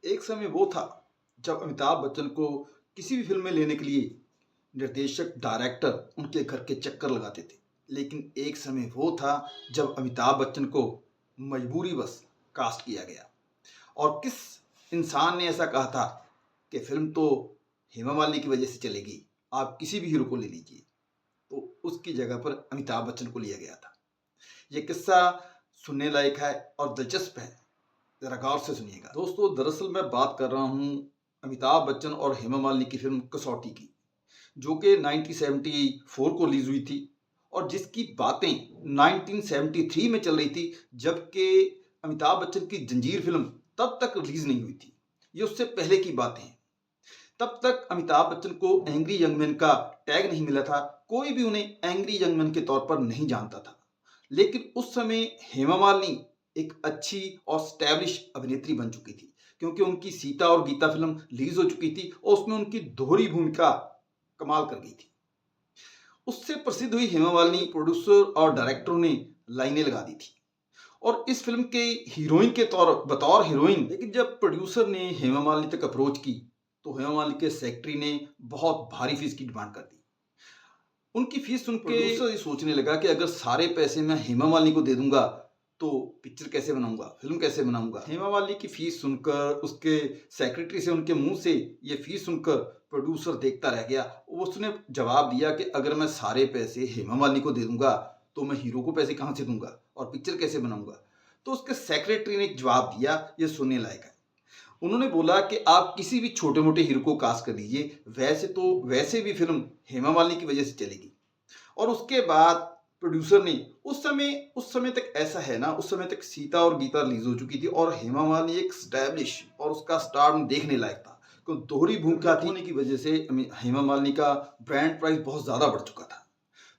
एक समय वो था जब अमिताभ बच्चन को किसी भी फ़िल्म में लेने के लिए निर्देशक, डायरेक्टर उनके घर के चक्कर लगाते थे। लेकिन एक समय वो था जब अमिताभ बच्चन को मजबूरीवश कास्ट किया गया। और किस इंसान ने ऐसा कहा था कि फ़िल्म तो हेमा मालिनी की वजह से चलेगी, आप किसी भी हीरो को ले लीजिए। तो उसकी जगह पर अमिताभ बच्चन को लिया गया था। ये किस्सा सुनने लायक है और दिलचस्प है। ज़रा गौर से सुनिएगा। दोस्तों, दरअसल मैं बात कर रहा हूँ अमिताभ बच्चन और हेमा मालिनी की फ़िल्म कसौटी की, जो कि 1974 को रिलीज़ हुई थी और जिसकी बातें 1973 में चल रही थी, जबकि अमिताभ बच्चन की जंजीर फ़िल्म तब तक रिलीज़ नहीं हुई थी। ये उससे पहले की बातें हैं। तब तक अमिताभ बच्चन को एंग्री यंग मैन का टैग नहीं मिला था। कोई भी उन्हें एंग्री यंग मैन के तौर पर नहीं जानता था। लेकिन उस समय हेमा मालिनी एक अच्छी और स्टैब्लिश अभिनेत्री बन चुकी थी, क्योंकि उनकी सीता और गीता फ़िल्म रिलीज़ हो चुकी थी और उसमें उनकी दोहरी भूमिका कमाल कर गई थी। उससे प्रसिद्ध हुई हेमा मालिनी प्रोड्यूसर और डायरेक्टरों ने लाइनें लगा दी थी और इस फ़िल्म के हीरोइन के बतौर हीरोइन। लेकिन जब प्रोड्यूसर ने हेमा मालिनी तक अप्रोच की, तो हेमा मालिनी के सेक्रेटरी ने बहुत भारी फीस की डिमांड कर दी। उनकी फीस सुन के प्रोड्यूसर ये सोचने लगा कि अगर सारे पैसे मैं हेमा मालिनी को दे दूंगा तो पिक्चर कैसे बनाऊंगा, फिल्म कैसे बनाऊंगा। हेमा मालिनी की फीस सुनकर, उसके सेक्रेटरी से उनके मुंह से ये फीस सुनकर प्रोड्यूसर देखता रह गया। उसने जवाब दिया कि अगर मैं सारे पैसे हेमा मालिनी को दे दूंगा तो मैं हीरो को पैसे कहाँ से दूंगा और पिक्चर कैसे बनाऊंगा। तो उसके सेक्रेटरी ने एक जवाब दिया, ये सुनने लायक है। उन्होंने बोला कि आप किसी भी छोटे मोटे हीरो को कास्ट कर दीजिए, वैसे भी फिल्म हेमा मालिनी की वजह से चलेगी। और उसके बाद प्रोड्यूसर ने उस समय तक ऐसा है ना, उस समय तक सीता और गीता रिलीज हो चुकी थी और हेमा मालिनी एक स्टैब्लिश और उसका स्टार देखने लायक था, क्योंकि दोहरी भूमिका होने की वजह से हेमा मालिनी का ब्रांड प्राइस बहुत ज़्यादा बढ़ चुका था।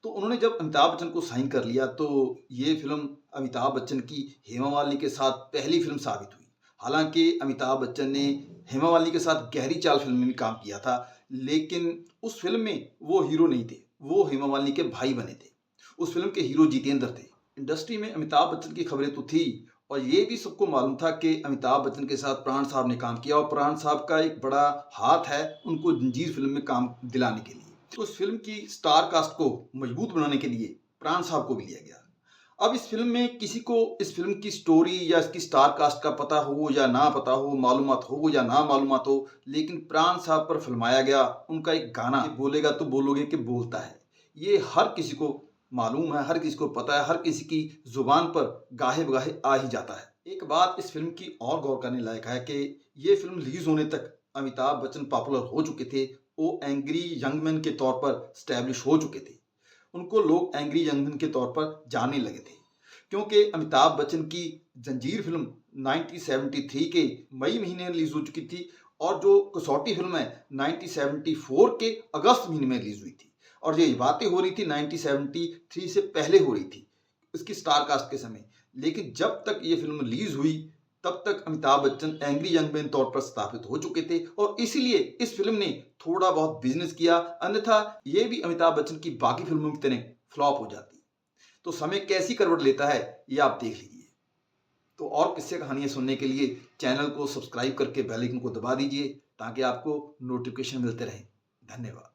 तो उन्होंने जब अमिताभ बच्चन को साइन कर लिया, तो ये फिल्म अमिताभ बच्चन की हेमा मालिनी के साथ पहली फिल्म साबित हुई। हालांकि अमिताभ बच्चन ने हेमा मालिनी के साथ गहरी चाल फिल्म में भी काम किया था, लेकिन उस फिल्म में वो हीरो नहीं थे, वो हेमा मालिनी के भाई बने थे। उस फिल्म के हीरो जितेंद्र थे। इंडस्ट्री में अमिताभ बच्चन की खबरें तो थी और ये भी सबको मालूम था कि अमिताभ बच्चन के साथ प्राण साहब ने काम किया और प्राण साहब का एक बड़ा हाथ है उनको जंजीर फिल्म में काम दिलाने के लिए। तो उस फिल्म की स्टार कास्ट को मजबूत बनाने के लिए प्राण साहब को भी लिया गया। अब इस फिल्म में किसी को इस फिल्म की स्टोरी या इसकी स्टार कास्ट का पता हो या ना पता हो, मालूमात हो या ना मालूमात हो, लेकिन प्राण साहब पर फिल्माया गया उनका एक गाना, बोलेगा तो बोलोगे कि बोलता है, ये हर किसी को मालूम है, हर किसी को पता है, हर किसी की जुबान पर गाहे बगाहे आ ही जाता है। एक बात इस फिल्म की और गौर करने लायक है कि ये फिल्म रिलीज होने तक अमिताभ बच्चन पॉपुलर हो चुके थे। वो एंग्री यंग मैन के तौर पर स्टैब्लिश हो चुके थे। उनको लोग एंग्री यंग मैन के तौर पर जानने लगे थे, क्योंकि अमिताभ बच्चन की जंजीर फिल्म 1973 के मई महीने रिलीज हो चुकी थी और जो कसौटी फिल्म है 1974 के अगस्त महीने में रिलीज हुई थी। और ये बातें हो रही थी 1973 से पहले हो रही थी, इसकी स्टार कास्ट के समय। लेकिन जब तक ये फिल्म रिलीज हुई तब तक Amitabh Bachchan angry young man तौर पर स्थापित हो चुके थे और इसीलिए इस फिल्म ने थोड़ा बहुत बिजनेस किया, अन्यथा ये भी अमिताभ बच्चन की बाकी फिल्मों की तरह फ्लॉप हो जाती। तो समय कैसी करवट लेता है ये आप देख लीजिए। तो और किस्से कहानियां सुनने के लिए चैनल को सब्सक्राइब करके बेल आइकन को दबा दीजिए, ताकि आपको नोटिफिकेशन मिलते रहे। धन्यवाद।